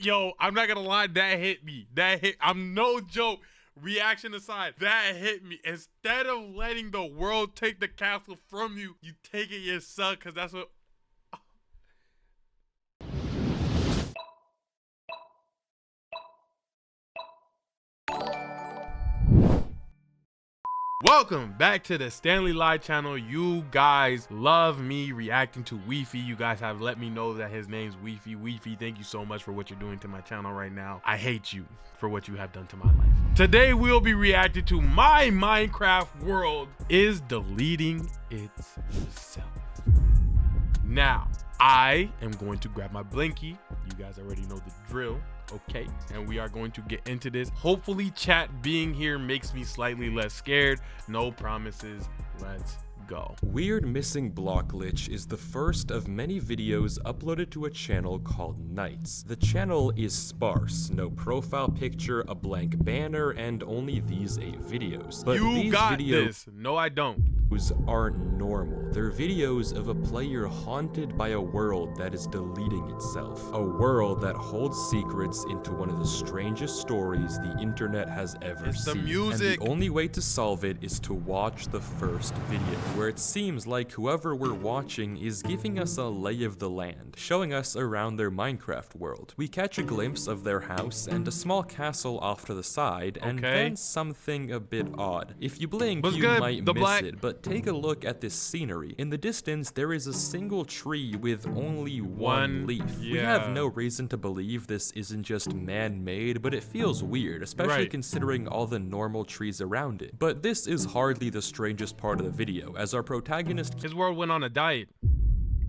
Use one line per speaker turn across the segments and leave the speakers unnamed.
Yo, I'm not gonna lie, that hit me. I'm no joke. Reaction aside, that hit me. Instead of letting the world take the castle from you, you take it yourself, because that's what... Welcome back to the Stanley Live channel. You guys love me reacting to Weefy. You guys have let me know that his name's Weefy. Weefy, thank you so much for what you're doing to my channel right now. I hate you for what you have done to my life. Today we'll be reacting to my Minecraft world is deleting itself. Now, I am going to grab my blankie. You guys already know the drill. Okay, and we are going to get into this. Hopefully chat being here makes me slightly less scared. No promises. Let's go.
Weird missing block glitch is the first of many videos uploaded to a channel called Nights. The channel is sparse, no profile picture, a blank banner, and only these 8 videos. But
you
these
got
videos
this. No, I don't.
Aren't normal. They're videos of a player haunted by a world that is deleting itself. A world that holds secrets into one of the strangest stories the internet has ever seen.
The music.
And the only way to solve it is to watch the first video, where it seems like whoever we're watching is giving us a lay of the land, showing us around their Minecraft world. We catch a glimpse of their house and a small castle off to the side, and then something a bit odd. If you blink, you might miss it, but take a look at this scenery. In the distance, there is a single tree with only one leaf.
Yeah.
We have no reason to believe this isn't just man-made, but it feels weird, especially considering all the normal trees around it. But this is hardly the strangest part of the video, as our protagonist...
His world went on a diet.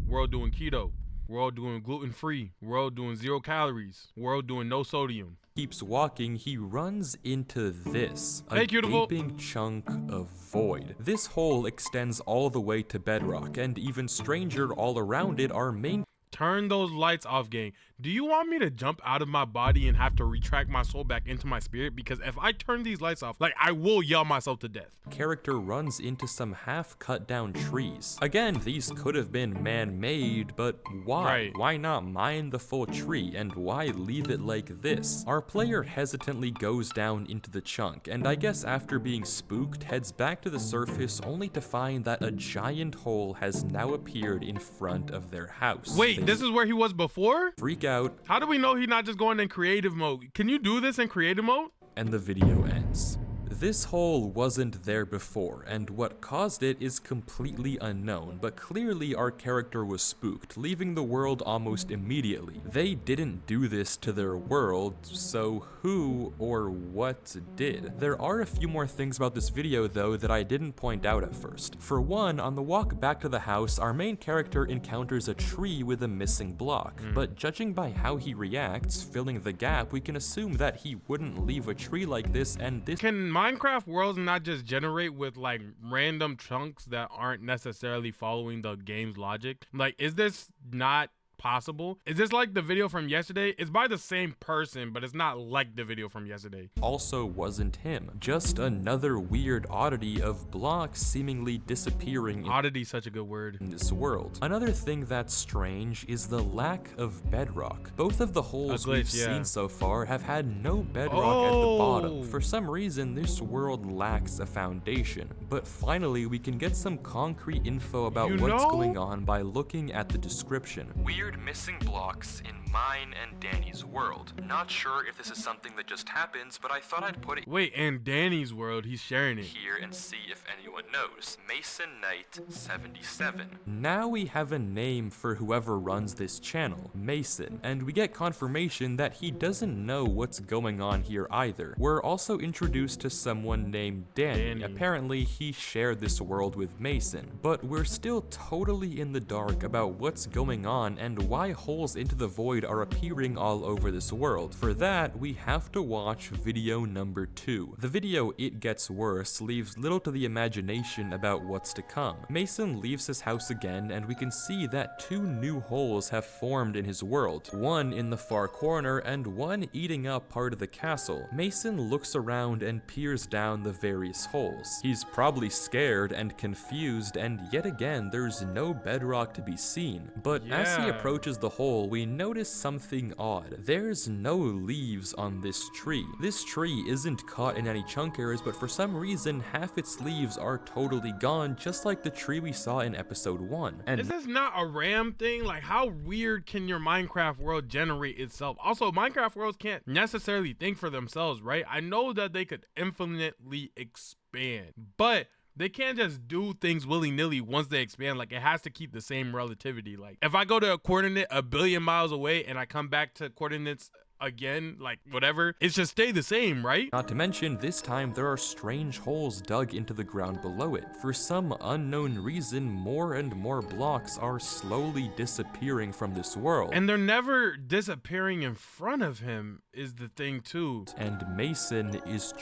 We're all doing keto. We're all doing gluten-free. We're all doing 0 calories. We're all doing no sodium.
Keeps walking, he runs into this, a
beautiful
gaping chunk of void. This hole extends all the way to bedrock, and even stranger all around it are main...
Turn those lights off, gang. Do you want me to jump out of my body and have to retract my soul back into my spirit? Because if I turn these lights off, like, I will yell myself to death.
Character runs into some half cut down trees. Again, these could have been man-made, but why? Why not mine the full tree, and why leave it like this? Our player hesitantly goes down into the chunk, and I guess after being spooked, heads back to the surface only to find that a giant hole has now appeared in front of their house.
Wait, this is where he was before?
Freak out.
How do we know he's not just going in creative mode? Can you do this in creative mode?
And the video ends. This hole wasn't there before, and what caused it is completely unknown, but clearly our character was spooked, leaving the world almost immediately. They didn't do this to their world, so who or what did? There are a few more things about this video though that I didn't point out at first. For one, on the walk back to the house, our main character encounters a tree with a missing block, but judging by how he reacts, filling the gap, we can assume that he wouldn't leave a tree like this, and this—
Can Minecraft worlds not just generate with like random chunks that aren't necessarily following the game's logic? Like, is this not possible? Is this like the video from yesterday? It's by the same person, but it's not like the video from yesterday.
Also wasn't him. Just another weird oddity of blocks seemingly disappearing.
Oddity, such a good word.
In this world. Another thing that's strange is the lack of bedrock. Both of the holes we've seen so far have had no bedrock at the bottom. For some reason, this world lacks a foundation. But finally, we can get some concrete info about what's going on by looking at the description. Weird missing blocks in mine and Danny's world. Not sure if this is something that just happens, but I thought I'd put it—
Wait, in Danny's world, he's sharing it
here and see if anyone knows. Mason Knight 77. Now we have a name for whoever runs this channel, Mason, and we get confirmation that he doesn't know what's going on here either. We're also introduced to someone named Danny. Apparently he shared this world with Mason, but we're still totally in the dark about what's going on and why holes into the void are appearing all over this world. For that, we have to watch video number 2. The video It Gets Worse leaves little to the imagination about what's to come. Mason leaves his house again, and we can see that 2 new holes have formed in his world, one in the far corner and one eating up part of the castle. Mason looks around and peers down the various holes. He's probably scared and confused, and yet again there's no bedrock to be seen. But as he approaches the hole, we notice something odd. There's no leaves on this tree. This tree isn't caught in any chunk errors, but for some reason, half its leaves are totally gone, just like the tree we saw in episode 1. And
is this not a RAM thing? Like, how weird can your Minecraft world generate itself? Also, Minecraft worlds can't necessarily think for themselves, right? I know that they could infinitely expand, but they can't just do things willy-nilly once they expand. Like, it has to keep the same relativity. Like, if I go to a coordinate a billion miles away and I come back to coordinates again, like whatever, it should stay the same, right?
Not to mention, this time there are strange holes dug into the ground below it. For some unknown reason, more and more blocks are slowly disappearing from this world.
And they're never disappearing in front of him is the thing too.
And Mason is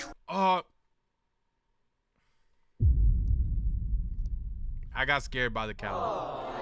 I got scared by the cow.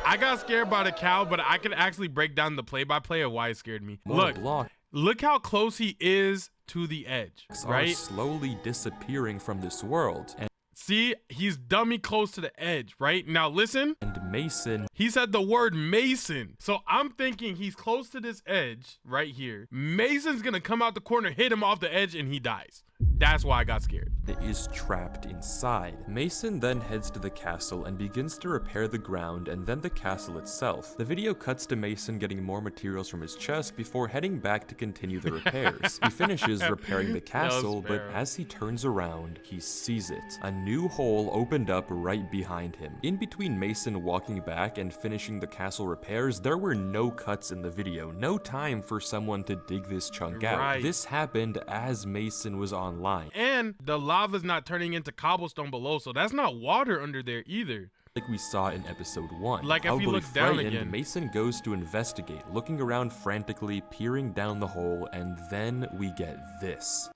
I got scared by the cow, but I could actually break down the play-by-play of why it scared me. Look how close he is to the edge, right?
Are slowly disappearing from this world. And
see, he's dummy close to the edge, right? Now listen.
And Mason.
He said the word Mason. So I'm thinking he's close to this edge right here. Mason's gonna come out the corner, hit him off the edge, and he dies. That's why I got scared.
Is trapped inside. Mason then heads to the castle and begins to repair the ground and then the castle itself. The video cuts to Mason getting more materials from his chest before heading back to continue the repairs. He finishes repairing the castle, but as he turns around, he sees it. A new hole opened up right behind him. In between Mason walking back and finishing the castle repairs, there were no cuts in the video. No time for someone to dig this chunk out. This happened as Mason was online.
And the lava's not turning into cobblestone below, so that's not water under there either.
Like we saw in episode 1.
Like if you look down again.
Mason goes to investigate, looking around frantically, peering down the hole, and then we get this.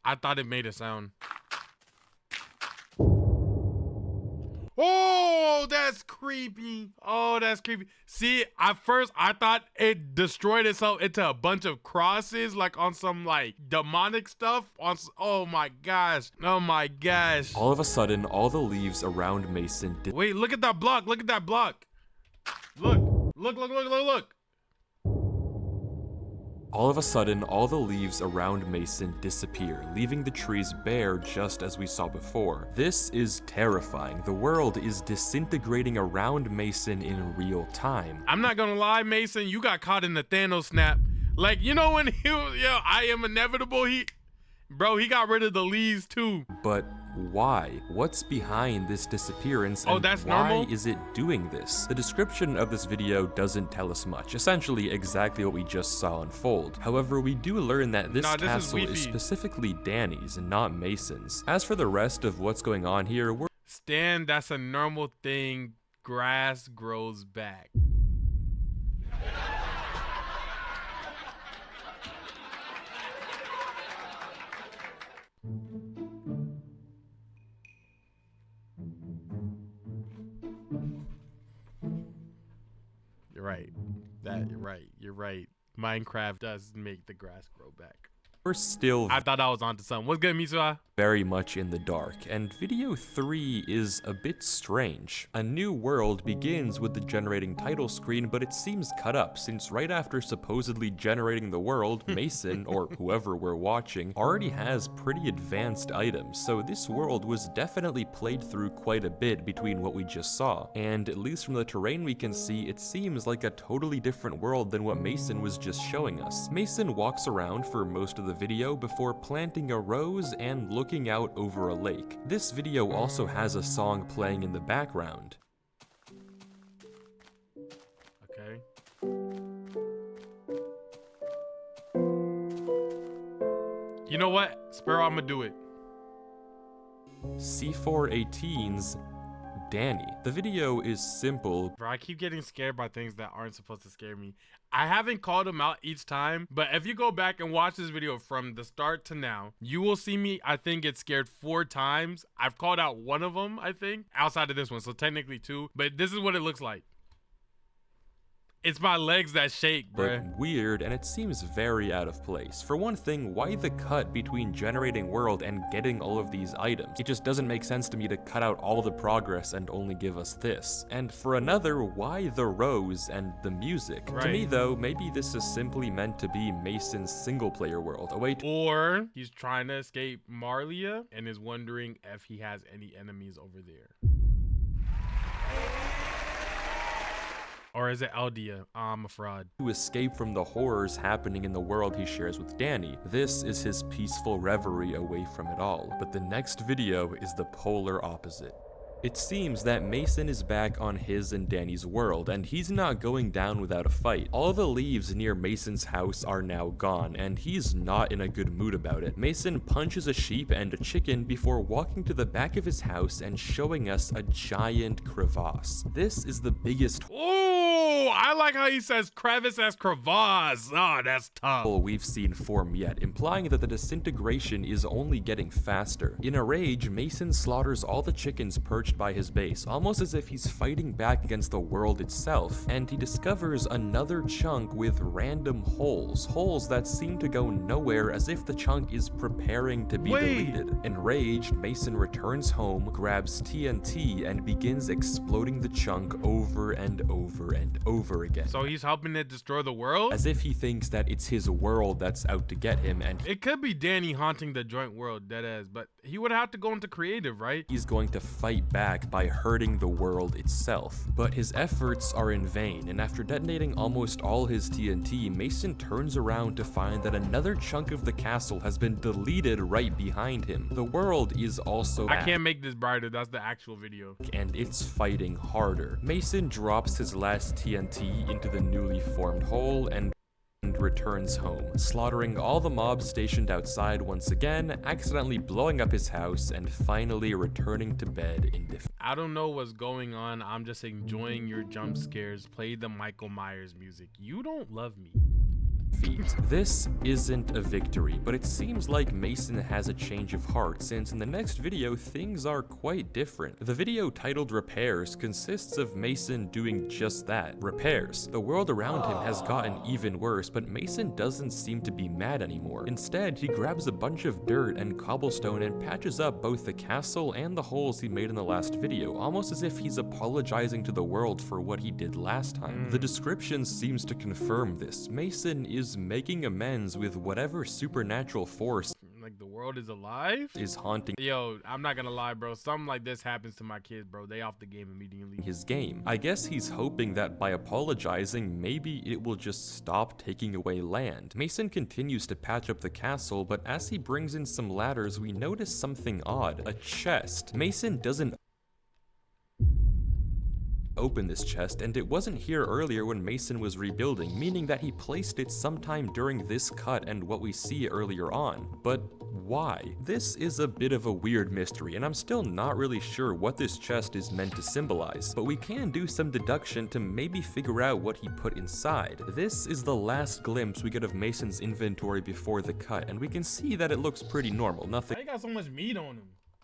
I thought it made a sound. Oh, that's creepy. Oh, that's creepy. See, at first I thought it destroyed itself into a bunch of crosses, like on some like demonic stuff. Oh my gosh. Oh my gosh.
All of a sudden, all the leaves around Mason
wait, look at that block. Look at that block. Look.
All of a sudden, all the leaves around Mason disappear, leaving the trees bare just as we saw before. This is terrifying. The world is disintegrating around Mason in real time.
I'm not gonna lie, Mason, you got caught in the Thanos snap. Like, you know when he was, I am inevitable, he got rid of the leaves too.
But why? What's behind this disappearance, and
that's
why
normal?
is it doing this? The description of this video doesn't tell us much, essentially exactly what we just saw unfold. However, we do learn that this castle is specifically Danny's and not Mason's. As for the rest of what's going on here,
Stan, that's a normal thing. Grass grows back. You're right. Minecraft does make the grass grow back.
We're still...
I thought I was onto something. What's good, Misua?
Very much in the dark, and video 3 is a bit strange. A new world begins with the generating title screen, but it seems cut up, since right after supposedly generating the world, Mason, or whoever we're watching, already has pretty advanced items, so this world was definitely played through quite a bit between what we just saw. And at least from the terrain we can see, it seems like a totally different world than what Mason was just showing us. Mason walks around for most of the video before planting a rose and looking out over a lake. This video also has a song playing in the background.
Okay. You know what? Sparrow, I'm gonna do it.
C418's Danny. The video is simple.
Bro, I keep getting scared by things that aren't supposed to scare me. I haven't called them out each time, but if you go back and watch this video from the start to now, you will see me, I think, get scared 4 times. I've called out one of them, I think, outside of this one, so technically 2, but this is what it looks like. It's my legs that shake,
but
bruh.
weird, and it seems very out of place. For one thing, why the cut between generating world and getting all of these items? It just doesn't make sense to me to cut out all the progress and only give us this. And for another, why the rose and the music?
Right.
To me though, maybe this is simply meant to be Mason's single player world. Oh wait,
Or he's trying to escape Marlia and is wondering if he has any enemies over there. Or is it Aldia? I'm a fraud.
to escape from the horrors happening in the world he shares with Danny. This is his peaceful reverie away from it all. But the next video is the polar opposite. It seems that Mason is back on his and Danny's world, and he's not going down without a fight. All the leaves near Mason's house are now gone, and he's not in a good mood about it. Mason punches a sheep and a chicken before walking to the back of his house and showing us a giant crevasse. This is the biggest
Oh, I like how he says crevice as crevasse. Oh, that's tough.
hole we've seen form yet, implying that the disintegration is only getting faster. In a rage, Mason slaughters all the chickens perched by his base, almost as if he's fighting back against the world itself, and he discovers another chunk with random holes that seem to go nowhere, as if the chunk is preparing to be deleted. Enraged, Mason returns home, grabs TNT, and begins exploding the chunk over and over and over again.
So he's helping it destroy the world?
As if he thinks that it's his world that's out to get him, and
It could be Danny haunting the joint world, deadass, but he would have to go into creative, right?
he's going to fight back by hurting the world itself. But his efforts are in vain, and after detonating almost all his TNT, Mason turns around to find that another chunk of the castle has been deleted right behind him. The world is also
I can't make this brighter. That's the actual video.
and it's fighting harder. Mason drops his last TNT into the newly formed hole and returns home, slaughtering all the mobs stationed outside once again, accidentally blowing up his house, and finally returning to bed in defeat.
I don't know what's going on. I'm just enjoying your jump scares. Play the Michael Myers music. You don't love me.
This isn't a victory, but it seems like Mason has a change of heart, since in the next video things are quite different. The video titled Repairs consists of Mason doing just that, repairs. The world around him has gotten even worse, but Mason doesn't seem to be mad anymore. Instead, he grabs a bunch of dirt and cobblestone and patches up both the castle and the holes he made in the last video, almost as if he's apologizing to the world for what he did last time. The description seems to confirm this. Mason is making amends with whatever supernatural force
Like the world is alive?
is haunting
Yo, I'm not gonna lie, bro. Something like this happens to my kids, bro. They off the game immediately.
his game. I guess he's hoping that by apologizing, maybe it will just stop taking away land. Mason continues to patch up the castle, but as he brings in some ladders, we notice something odd. A chest. Mason doesn't open this chest, and it wasn't here earlier when Mason was rebuilding, meaning that he placed it sometime during this cut and what we see earlier on. But why? This is a bit of a weird mystery, and I'm still not really sure what this chest is meant to symbolize, but we can do some deduction to maybe figure out what he put inside. This is the last glimpse we get of Mason's inventory before the cut, and we can see that it looks pretty normal, nothing
Why you got so much meat on him?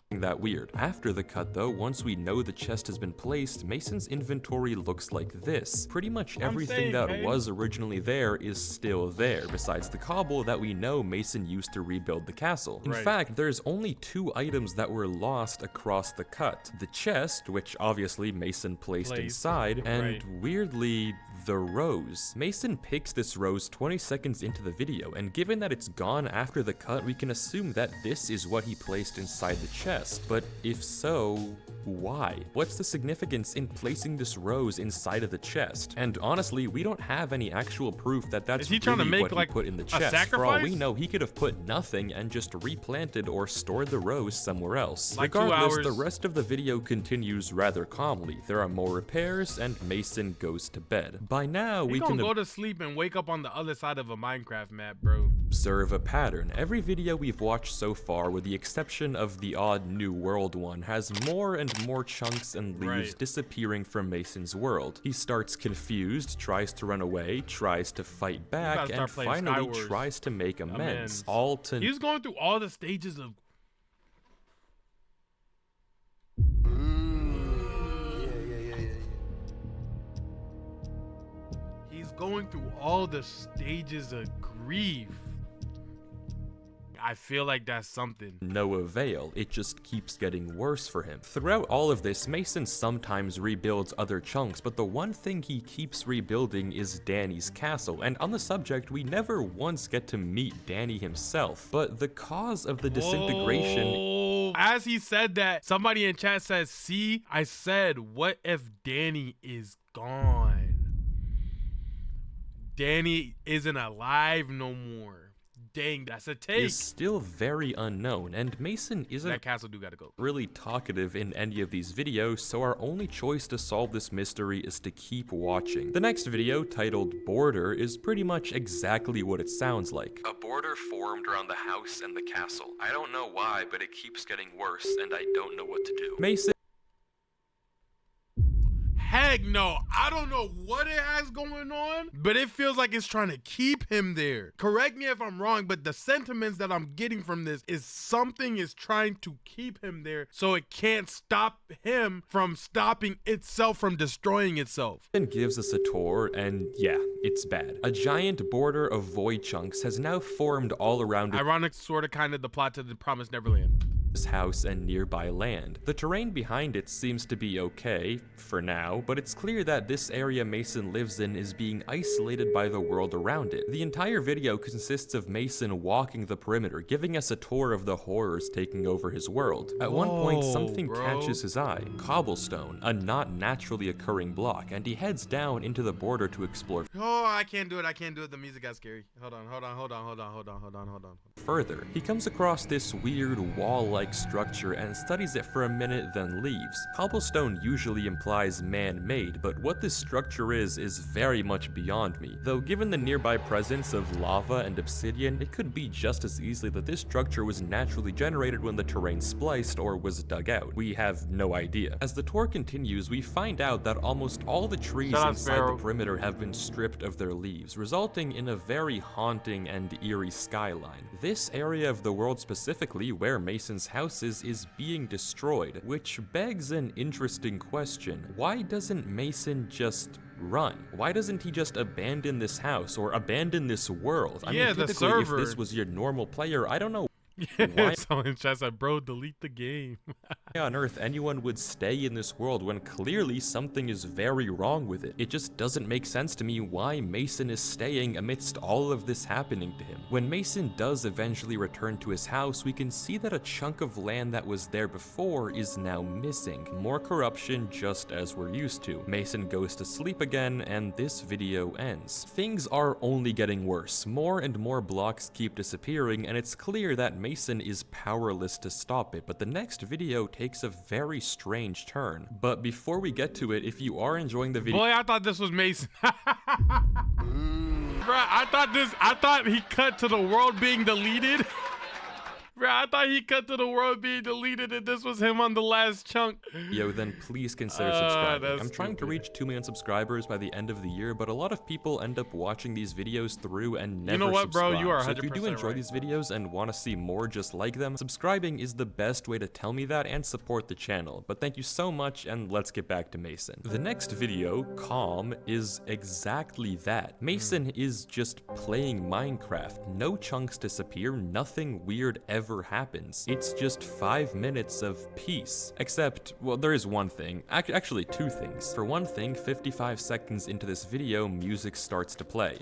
that weird. After the cut though, once we know the chest has been placed, Mason's inventory looks like this. Pretty much everything that was originally there is still there, besides the cobble that we know Mason used to rebuild the castle. In fact, there's only 2 items that were lost across the cut. The chest, which obviously Mason placed inside, and weirdly, the rose. Mason picks this rose 20 seconds into the video, and given that it's gone after the cut, we can assume that this is what he placed inside the chest. But if so, why? What's the significance in placing this rose inside of the chest? And honestly, we don't have any actual proof that that's really
trying to make,
what
like,
he put in the
a
chest. For all
sacrifice?
we know, he could have put nothing and just replanted or stored the rose somewhere else.
Like 2
Regardless,
hours.
the rest of the video continues rather calmly. There are more repairs, and Mason goes to bed. By now, we
We
can
gonna go to sleep and wake up on the other side of a Minecraft map, bro.
observe a pattern. Every video we've watched so far, with the exception of the odd New World one, has more and more chunks and leaves disappearing from Mason's world. He starts confused, tries to run away, tries to fight back,
gotta
and
start playing
finally
Skywars.
tries to make amends.
Amends.
All to
He's going through all the stages of going through all the stages of grief. I feel like that's something.
No avail, it just keeps getting worse for him. Throughout all of this, Mason sometimes rebuilds other chunks, but the one thing he keeps rebuilding is Danny's castle, and on the subject, we never once get to meet Danny himself, but the cause of the disintegration...
Oh, as he said that, somebody in chat says, see, I said, what if Danny is gone? Danny isn't alive no more. Dang, that's a take.
Is still very unknown, and Mason isn't
that castle do gotta go.
Really talkative in any of these videos, so our only choice to solve this mystery is to keep watching. The next video, titled Border, is pretty much exactly what it sounds like. A border formed around the house and the castle. I don't know why, but it keeps getting worse, and I don't know what to do. Mason...
Heck no, I don't know what it has going on, but it feels like it's trying to keep him there. Correct me if I'm wrong, but the sentiments that I'm getting from this is something is trying to keep him there so it can't stop him from stopping itself from destroying itself.
And gives us a tour, and yeah, it's bad. A giant border of void chunks has now formed all around it.
Ironic, sort of, kind of the plot to the Promised Neverland.
House and nearby land. The terrain behind it seems to be okay, for now, but it's clear that this area Mason lives in is being isolated by the world around it. The entire video consists of Mason walking the perimeter, giving us a tour of the horrors taking over his world. At one point, something catches his eye. Cobblestone, a not naturally occurring block, and he heads down into the border to explore.
Oh, I can't do it, the music got scary. Hold on.
Further, he comes across this weird wall-like structure and studies it for a minute, then leaves. Cobblestone usually implies man-made, but what this structure is very much beyond me. Though given the nearby presence of lava and obsidian, it could be just as easily that this structure was naturally generated when the terrain spliced or was dug out. We have no idea. As the tour continues, we find out that almost all the trees inside the perimeter have been stripped of their leaves, resulting in a very haunting and eerie skyline. This area of the world specifically, where Mason's house is being destroyed, which begs an interesting question. Why doesn't Mason just run? Why doesn't he just abandon this house or abandon this world? I mean,
the server.
If this was your normal player, I don't know
why someone in chat said, bro, delete the game.
Why on earth anyone would stay in this world when clearly something is very wrong with it? It just doesn't make sense to me why Mason is staying amidst all of this happening to him. When Mason does eventually return to his house, we can see that a chunk of land that was there before is now missing. More corruption, just as we're used to. Mason goes to sleep again, and this video ends. Things are only getting worse. More and more blocks keep disappearing, and it's clear that Mason is powerless to stop it, but the next video takes a very strange turn. But before we get to it, if you are enjoying the video—
Boy, I thought this was Mason. Bruh, I thought he cut to the world being deleted. Bro, I thought he cut to the world being deleted and this was him on the last chunk.
Yo, then please consider subscribing. I'm trying to reach 2 million subscribers by the end of the year, but a lot of people end up watching these videos through and never subscribe.
You know what, bro? You are 100%
So if you do enjoy these videos and want to see more just like them, subscribing is the best way to tell me that and support the channel. But thank you so much, and let's get back to Mason. The next video, Calm, is exactly that. Mason is just playing Minecraft. No chunks disappear, nothing weird ever happens. It's just 5 minutes of peace. Except, well, there is one thing. Actually, two things. For one thing, 55 seconds into this video, music starts to play.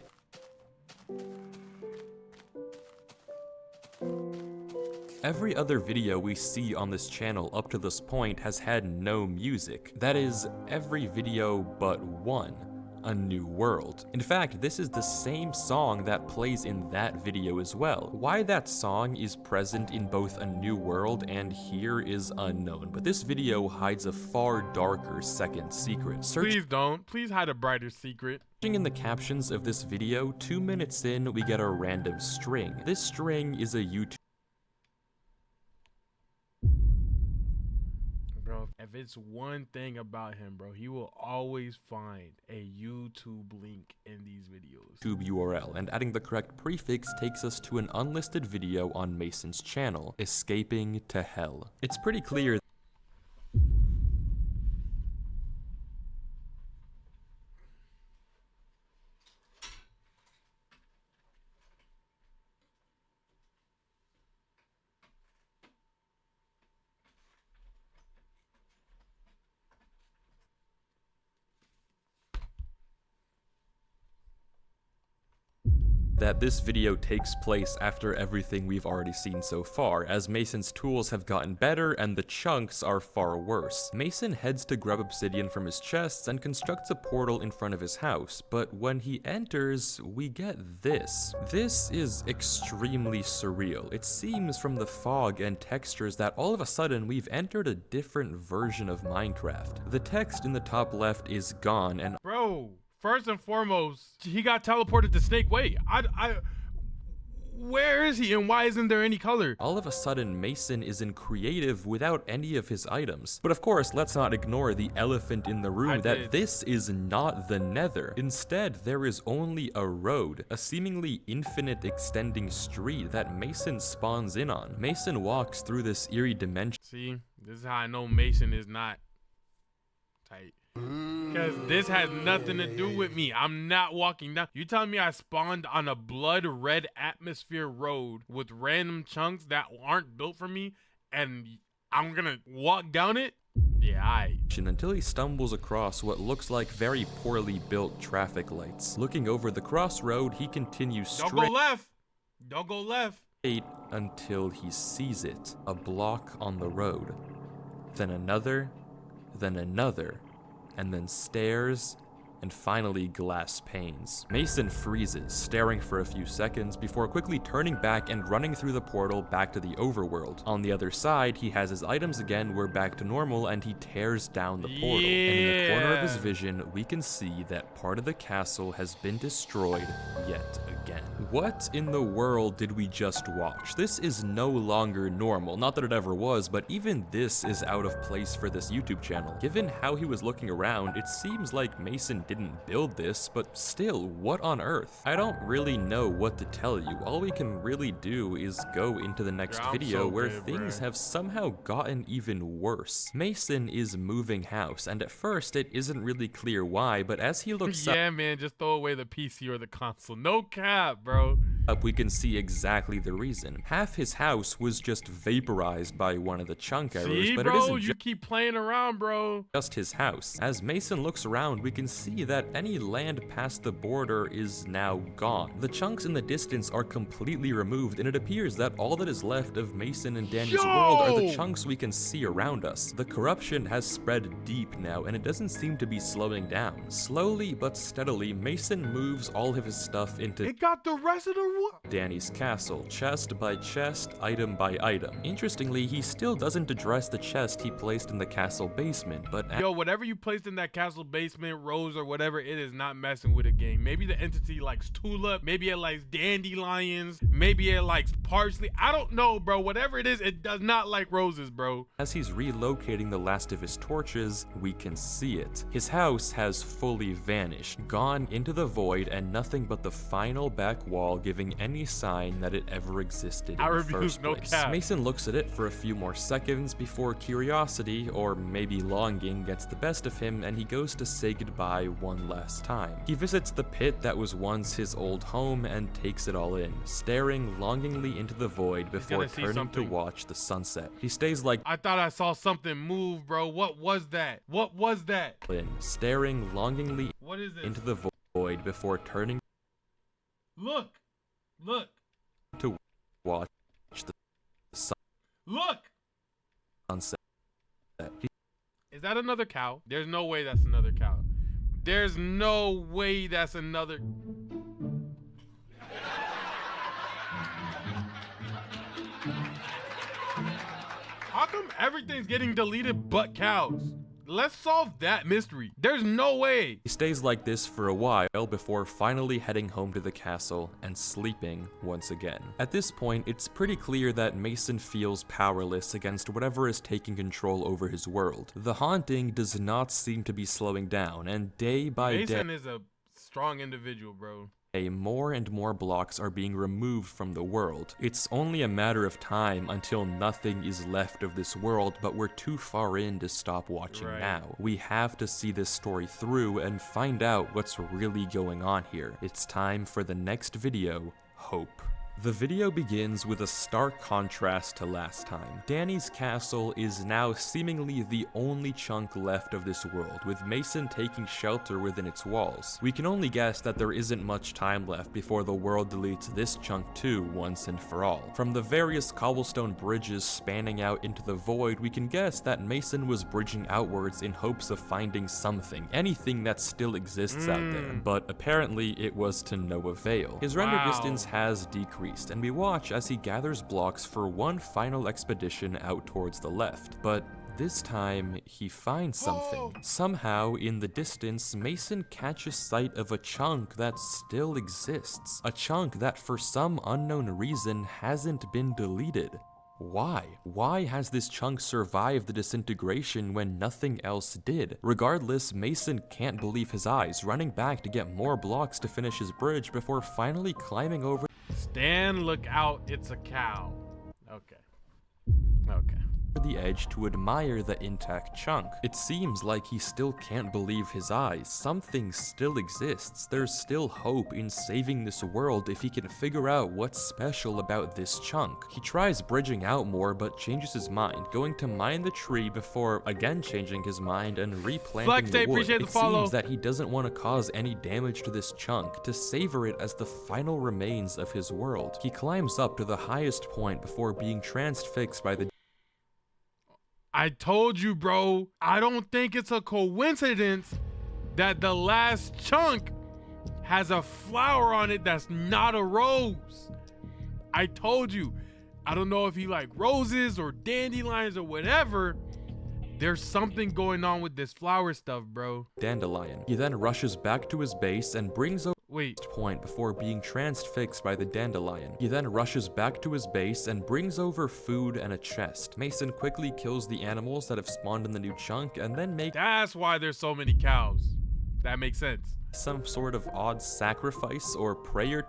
Every other video we see on this channel up to this point has had no music. That is, every video but one. A New World. In fact, this is the same song that plays in that video as well. Why that song is present in both A New World and here is unknown, but this video hides a far darker second secret.
Please don't. Please hide a brighter secret.
Searching in the captions of this video, 2 minutes in, we get a random string. This string is a YouTube.
Bro, if it's one thing about him, bro, he will always find a YouTube link in these videos.
YouTube URL, and adding the correct prefix takes us to an unlisted video on Mason's channel, Escaping to Hell. It's pretty clear that this video takes place after everything we've already seen so far, as Mason's tools have gotten better and the chunks are far worse. Mason heads to grab obsidian from his chests and constructs a portal in front of his house, but when he enters, we get this. This is extremely surreal. It seems from the fog and textures that all of a sudden we've entered a different version of Minecraft. The text in the top left is gone and
Bro, first and foremost, he got teleported to Snake Way. Where is he and why isn't there any color?
all of a sudden Mason is in creative without any of his items. But of course, let's not ignore the elephant in the room that this is not the Nether. Instead, there is only a road, a seemingly infinite extending street that Mason spawns in on. Mason walks through this eerie dimension.
See, this is how I know Mason is not tight. Because this has nothing to do with me. I'm not walking down. You telling me I spawned on a blood red atmosphere road with random chunks that aren't built for me and I'm gonna walk down it? Yeah,
until he stumbles across what looks like very poorly built traffic lights. Looking over the crossroad, he continues
Don't go left. Don't go left.
Until he sees it, a block on the road. Then another, and then stairs, and finally glass panes. Mason freezes, staring for a few seconds before quickly turning back and running through the portal back to the overworld. On the other side, he has his items again, we're back to normal, and he tears down the portal. And in the corner of his vision, we can see that part of the castle has been destroyed yet again. What in the world did we just watch? This is no longer normal. Not that it ever was, but even this is out of place for this YouTube channel. Given how he was looking around, it seems like Mason didn't build this, but still, what on earth? I don't really know what to tell you. All we can really do is go into the next video where things have somehow gotten even worse. Mason is moving house, and at first it isn't really clear why, but as he looks
yeah, man, just throw away the PC or the console. No cap, bro.
up, we can see exactly the reason. Half his house was just vaporized by one of the chunk arrows, but
bro,
it isn't
you keep playing around, bro.
just his house. As Mason looks around, we can see that any land past the border is now gone. The chunks in the distance are completely removed, and it appears that all that is left of Mason and Danny's world are the chunks we can see around us. The corruption has spread deep now, and it doesn't seem to be slowing down. Slowly but steadily, Mason moves all of his stuff into
It got the rest of the
Danny's castle, chest by chest, item by item. Interestingly, he still doesn't address the chest he placed in the castle basement, but
Yo, whatever you placed in that castle basement, Rose or whatever, it is not messing with a game. Maybe the entity likes tulip, maybe it likes dandelions, maybe it likes parsley. I don't know, bro. Whatever it is, it does not like roses, bro.
as he's relocating the last of his torches, we can see it. His house has fully vanished, gone into the void, and nothing but the final back wall giving any sign that it ever existed in the first place. Mason looks at it for a few more seconds before curiosity, or maybe longing, gets the best of him, and he goes to say goodbye one last time. He visits the pit that was once his old home and takes it all in, staring longingly into the void before turning to watch the sunset. He stays like
I thought I saw something move, bro. What was that? What was that?
staring longingly
What is this?
into the void before turning
Look. Look.
to watch the
Look.
sunset.
Is that another cow? There's no way that's another cow. There's no way that's another. How come everything's getting deleted but cows? Let's solve that mystery. There's no way.
He stays like this for a while before finally heading home to the castle and sleeping once again. At this point, it's pretty clear that Mason feels powerless against whatever is taking control over his world. The haunting does not seem to be slowing down, and day by day,
Mason is a strong individual, bro.
more and more blocks are being removed from the world. It's only a matter of time until nothing is left of this world, but we're too far in to stop watching now. We have to see this story through and find out what's really going on here. It's time for the next video, Hope. The video begins with a stark contrast to last time. Danny's castle is now seemingly the only chunk left of this world, with Mason taking shelter within its walls. We can only guess that there isn't much time left before the world deletes this chunk too once and for all. From the various cobblestone bridges spanning out into the void, we can guess that Mason was bridging outwards in hopes of finding something, anything that still exists out there, but apparently it was to no avail. His render distance has decreased, and we watch as he gathers blocks for one final expedition out towards the left. But this time, he finds something. Somehow, in the distance, Mason catches sight of a chunk that still exists. A chunk that, for some unknown reason, hasn't been deleted. Why? Why has this chunk survived the disintegration when nothing else did? Regardless, Mason can't believe his eyes, running back to get more blocks to finish his bridge before finally climbing over.
Stan, look out, it's a cow. Okay. Okay.
The edge to admire the intact chunk. It seems like he still can't believe his eyes. Something still exists. There's still hope in saving this world if he can figure out what's special about this chunk. He tries bridging out more but changes his mind, going to mine the tree before again changing his mind and replanting the wood. It seems that he doesn't want to cause any damage to this chunk, to savor it as the final remains of his world. He climbs up to the highest point before being transfixed by the
I told you, bro, I don't think it's a coincidence that the last chunk has a flower on it that's not a rose. I told you. I don't know if he like roses or dandelions or whatever. There's something going on with this flower stuff, bro.
Dandelion. He then rushes back to his base and brings over point before being transfixed by the dandelion. He then rushes back to his base and brings over food and a chest. Mason quickly kills the animals that have spawned in the new chunk and then makes—
That's why there's so many cows. That makes sense.
Some sort of odd sacrifice or prayer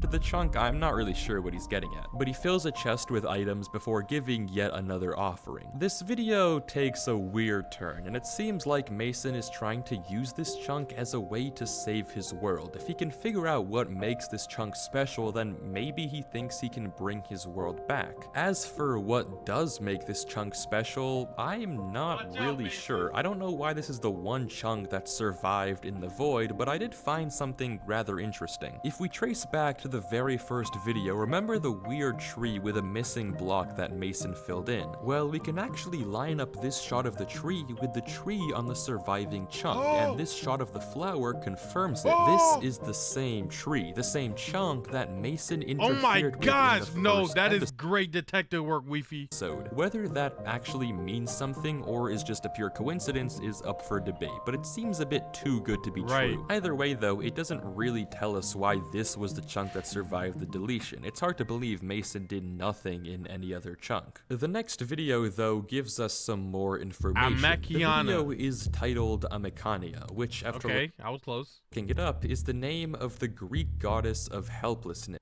to the chunk. I'm not really sure what he's getting at, but he fills a chest with items before giving yet another offering. This video takes a weird turn, and it seems like Mason is trying to use this chunk as a way to save his world. If he can figure out what makes this chunk special, then maybe he thinks he can bring his world back. As for what does make this chunk special, I'm not really sure. I don't know why this is the one chunk that survived in the void, but I did find something rather interesting. If we trace back to the very first video, remember the weird tree with a missing block that Mason filled in? Well, we can actually line up this shot of the tree with the tree on the surviving chunk, and this shot of the flower confirms it. This is the same tree, the same chunk that Mason interfered with.
Oh my gosh, no, that is great detective work, Weefy.
Whether that actually means something or is just a pure coincidence is up for debate, but it seems a bit too good to be true. Either way though, it doesn't really tell us why this was the chunk that survived the deletion. It's hard to believe Mason did nothing in any other chunk. The next video though gives us some more information. The video is titled Amekania, which after
I was close.
Looking it up is the name of the Greek goddess of helplessness.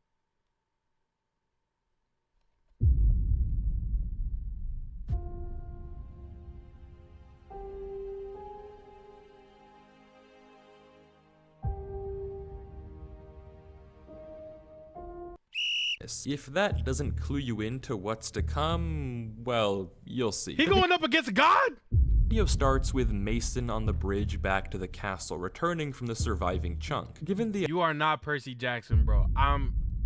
If that doesn't clue you into what's to come, well, you'll see.
He going up against God?
Video starts with Mason on the bridge back to the castle, returning from the surviving chunk. Given the—
You are not Percy Jackson, bro.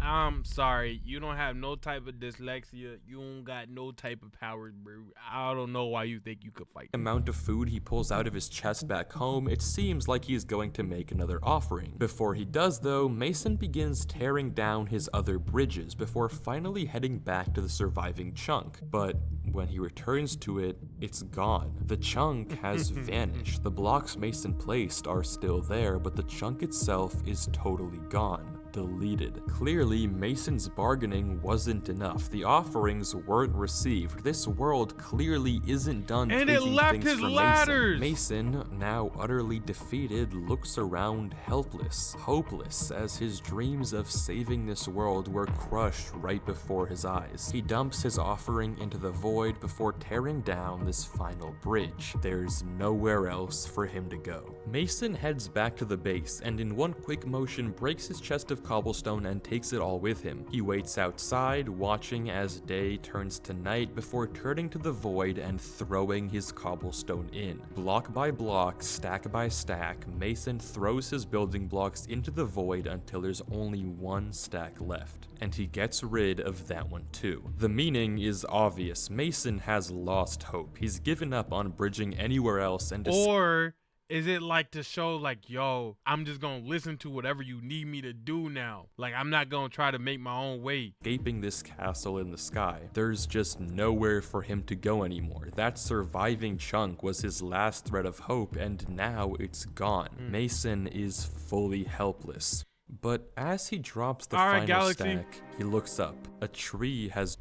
I'm sorry. You don't have no type of dyslexia. You don't got no type of powers, bro. I don't know why you think you could fight.
Amount of food he pulls out of his chest back home, it seems like he's going to make another offering. Before he does though, Mason begins tearing down his other bridges before finally heading back to the surviving chunk. But when he returns to it, it's gone. The chunk has vanished. The blocks Mason placed are still there, but the chunk itself is totally gone. Deleted. Clearly, Mason's bargaining wasn't enough. The offerings weren't received. This world clearly isn't done taking things from Mason. And it left his ladders! Mason, now utterly defeated, looks around helpless, hopeless, as his dreams of saving this world were crushed right before his eyes. He dumps his offering into the void before tearing down this final bridge. There's nowhere else for him to go. Mason heads back to the base and in one quick motion breaks his chest of cobblestone and takes it all with him. He waits outside, watching as day turns to night before turning to the void and throwing his cobblestone in. Block by block, stack by stack, Mason throws his building blocks into the void until there's only one stack left. And he gets rid of that one too. The meaning is obvious. Mason has lost hope. He's given up on bridging anywhere else and
Or is it like to show like, yo, I'm just gonna listen to whatever you need me to do now. Like, I'm not gonna try to make my own way.
Escaping this castle in the sky. There's just nowhere for him to go anymore. That surviving chunk was his last thread of hope, and now it's gone. Mason is fully helpless. But as he drops the final stack, he looks up. A tree has...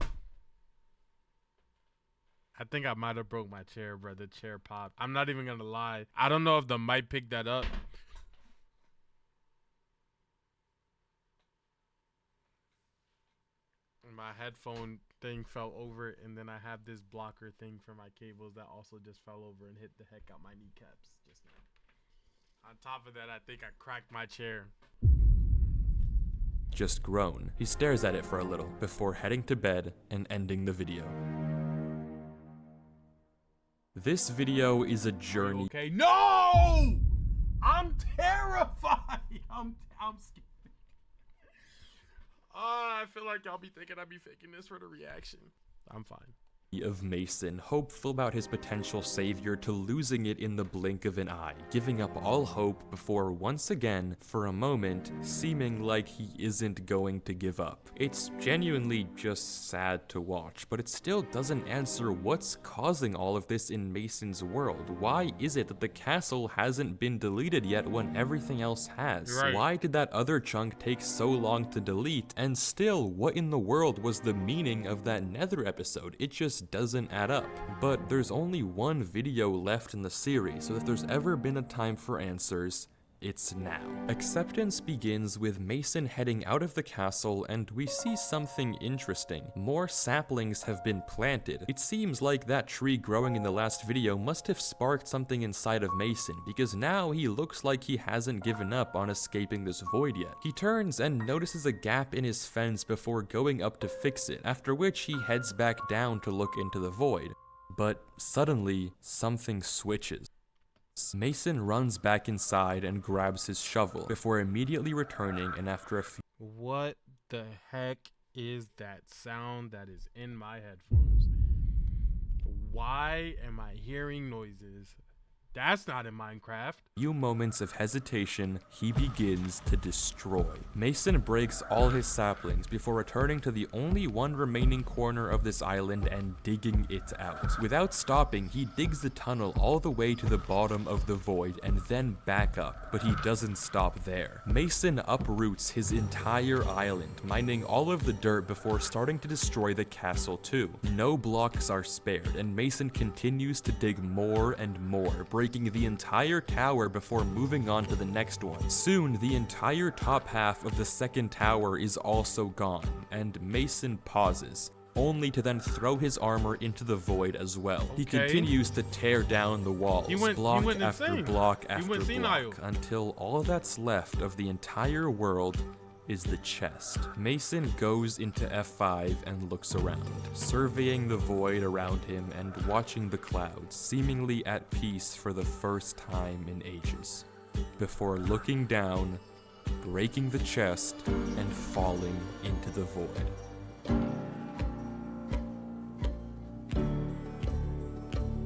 I think I might have broke my chair, bro. The chair popped. I'm not even gonna lie. I don't know if the mic picked that up. My headphone thing fell over, and then I have this blocker thing for my cables that also just fell over and hit the heck out my kneecaps just now. On top of that, I think I cracked my chair.
Just grown. He stares at it for a little before heading to bed and ending the video. This video is a journey.
Okay, no! I'm terrified. I'm scared. I feel like y'all be thinking I be faking this for the reaction. I'm fine.
Of Mason, hopeful about his potential savior, to losing it in the blink of an eye, giving up all hope before once again, for a moment, seeming like he isn't going to give up. It's genuinely just sad to watch, but it still doesn't answer what's causing all of this in Mason's world. Why is it that the castle hasn't been deleted yet when everything else has?
Right.
Why did that other chunk take so long to delete? And still, what in the world was the meaning of that Nether episode? It just doesn't add up. But there's only one video left in the series, so if there's ever been a time for answers, it's now. Acceptance begins with Mason heading out of the castle, and we see something interesting. More saplings have been planted. It seems like that tree growing in the last video must have sparked something inside of Mason, because now he looks like he hasn't given up on escaping this void yet. He turns and notices a gap in his fence before going up to fix it, after which he heads back down to look into the void. But suddenly, something switches. Mason runs back inside and grabs his shovel before immediately returning, and after a few...
What the heck is that sound that is in my headphones? Why am I hearing noises? That's not in Minecraft.
Few moments of hesitation, he begins to destroy. Mason breaks all his saplings before returning to the only one remaining corner of this island and digging it out. Without stopping, he digs the tunnel all the way to the bottom of the void and then back up, but he doesn't stop there. Mason uproots his entire island, mining all of the dirt before starting to destroy the castle too. No blocks are spared, and Mason continues to dig more and more, breaking the entire tower before moving on to the next one. Soon, the entire top half of the second tower is also gone, and Mason pauses, only to then throw his armor into the void as well. He continues to tear down the walls, block after block after block, until all that's left of the entire world is the chest. Mason goes into F5 and looks around, surveying the void around him and watching the clouds, seemingly at peace for the first time in ages, before looking down, breaking the chest, and falling into the void.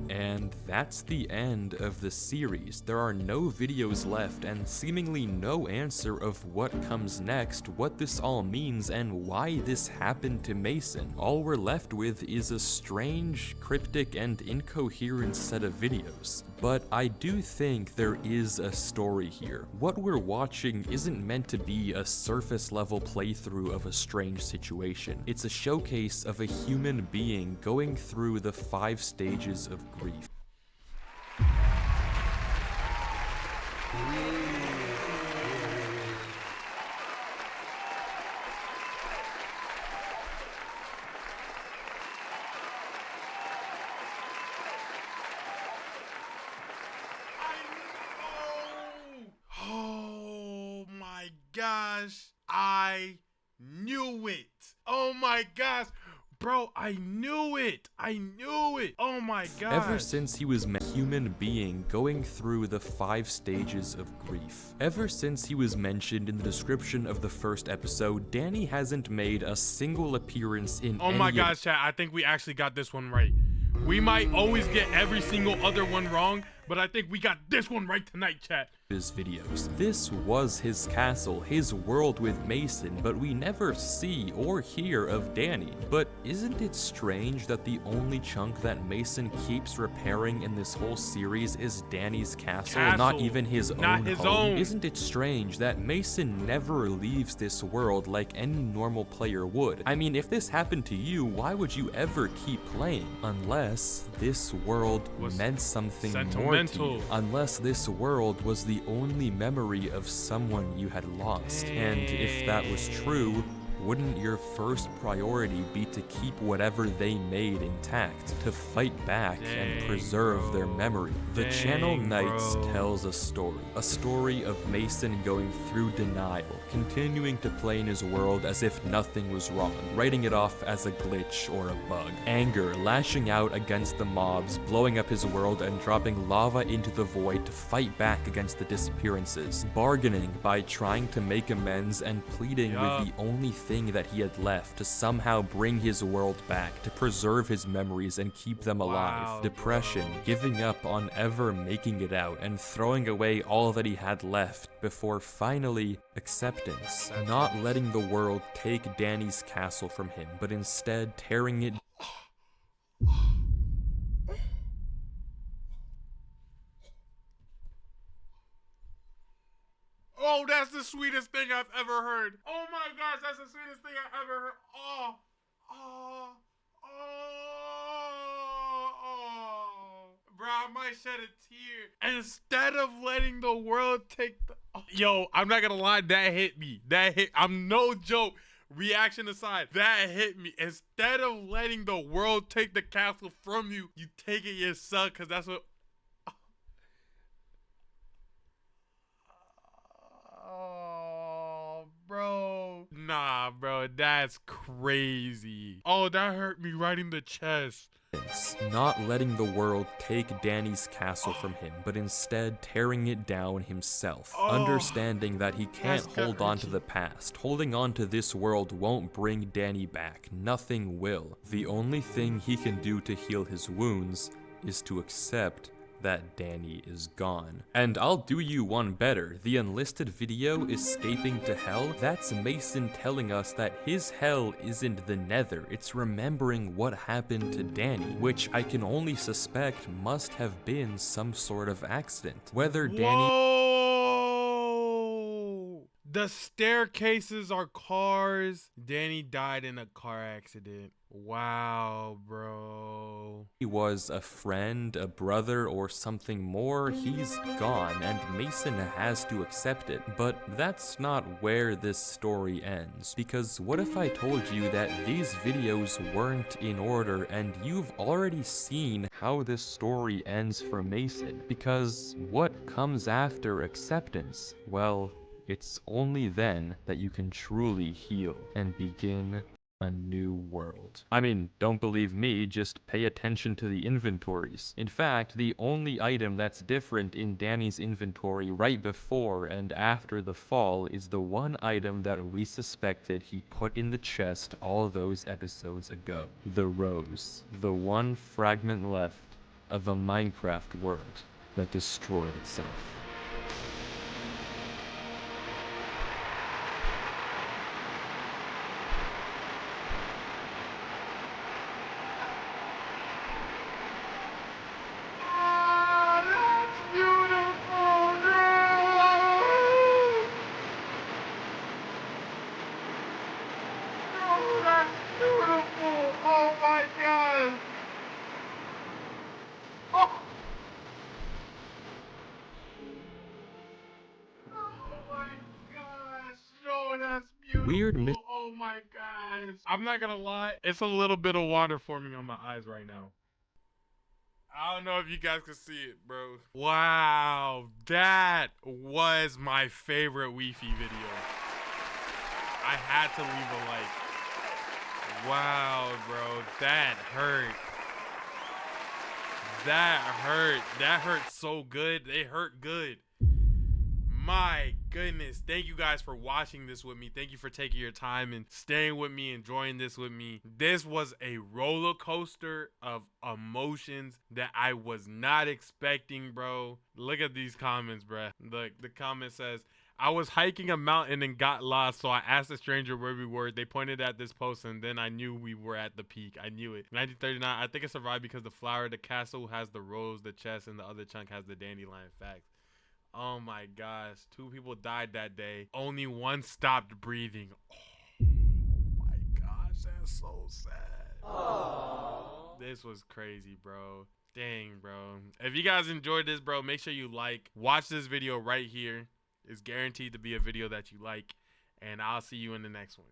And that's the end of the series. There are no videos left and seemingly no answer of what comes next, what this all means, and why this happened to Mason. All we're left with is a strange, cryptic, and incoherent set of videos. But I do think there is a story here. What we're watching isn't meant to be a surface level playthrough of a strange situation. It's a showcase of a human being going through the 5 stages of grief.
Oh my gosh. I knew it. Oh my gosh. Bro, I knew it. I knew it. Oh my god.
Ever since he was a human being going through the 5 stages of grief. Ever since he was mentioned in the description of the first episode, Danny hasn't made a single appearance in
Oh my gosh, chat. I think we actually got this one right. We might always get every single other one wrong, but I think we got this one right tonight, chat.
His videos. This was his castle, his world with Mason, but we never see or hear of Danny. But isn't it strange that the only chunk that Mason keeps repairing in this whole series is Danny's castle, not even his own home? Isn't it strange that Mason never leaves this world like any normal player would? I mean, if this happened to you, why would you ever keep playing? Unless this world meant something more to you. Unless this world was the only memory of someone you had lost. And if that was true, wouldn't your first priority be to keep whatever they made intact, to fight back and preserve their memory? The channel Nights tells a story of Mason going through denial, continuing to play in his world as if nothing was wrong, writing it off as a glitch or a bug. Anger, lashing out against the mobs, blowing up his world and dropping lava into the void to fight back against the disappearances. Bargaining by trying to make amends and pleading with the only thing that he had left to somehow bring his world back, to preserve his memories and keep them alive. Depression, giving up on ever making it out and throwing away all that he had left before finally acceptance. Not letting the world take Danny's castle from him, but instead tearing it.
Oh, that's the sweetest thing I've ever heard. Oh my gosh, that's the sweetest thing I've ever heard. Bro, I might shed a tear. Instead of letting the world take the... Yo, I'm not gonna lie, that hit me. I'm no joke. Reaction aside, that hit me. Instead of letting the world take the castle from you, you take it yourself, because that's what... Bro. Nah, bro, that's crazy. Oh, that hurt me right in the chest.
Not letting the world take Danny's castle from him, but instead tearing it down himself. Understanding that he can't hold on to the past. Holding on to this world won't bring Danny back. Nothing will. The only thing he can do to heal his wounds is to accept that Danny is gone. And I'll do you one better. The unlisted video, Escaping to Hell, that's Mason telling us that his hell isn't the Nether, it's remembering what happened to Danny, which I can only suspect must have been some sort of accident. Whether Danny...
Whoa! The staircases are cars. Danny died in a car accident. Wow, bro.
He was a friend, a brother, or something more, he's gone, and Mason has to accept it. But that's not where this story ends, because what if I told you that these videos weren't in order and you've already seen how this story ends for Mason? Because what comes after acceptance? Well, it's only then that you can truly heal and begin a new world. I mean, don't believe me, just pay attention to the inventories. In fact, the only item that's different in Danny's inventory right before and after the fall is the one item that we suspected he put in the chest all those episodes ago. The rose. The one fragment left of a Minecraft world that destroyed itself. Weird.
Oh my gosh. I'm not gonna lie, it's a little bit of water forming on my eyes right now. I don't know if you guys can see it, bro. Wow, that was my favorite Wi-Fi video. I had to leave a like. Wow, bro, that hurt. That hurt. That hurt so good. It hurt good. My goodness. Thank you guys for watching this with me. Thank you for taking your time and staying with me, enjoying this with me. This was a roller coaster of emotions that I was not expecting, bro. Look at these comments, bro. The comment says, I was hiking a mountain and got lost, so I asked a stranger where we were. They pointed at this post, and then I knew we were at the peak. I knew it. 1939, I think I survived because the flower, the castle has the rose, the chest, and the other chunk has the dandelion. Facts. Oh my gosh. 2 people died that day. Only 1 stopped breathing. Oh my gosh, that's so sad. Aww. This was crazy, bro. Dang, bro. If you guys enjoyed this, bro, make sure you like. Watch this video right here. It's guaranteed to be a video that you like. And I'll see you in the next one.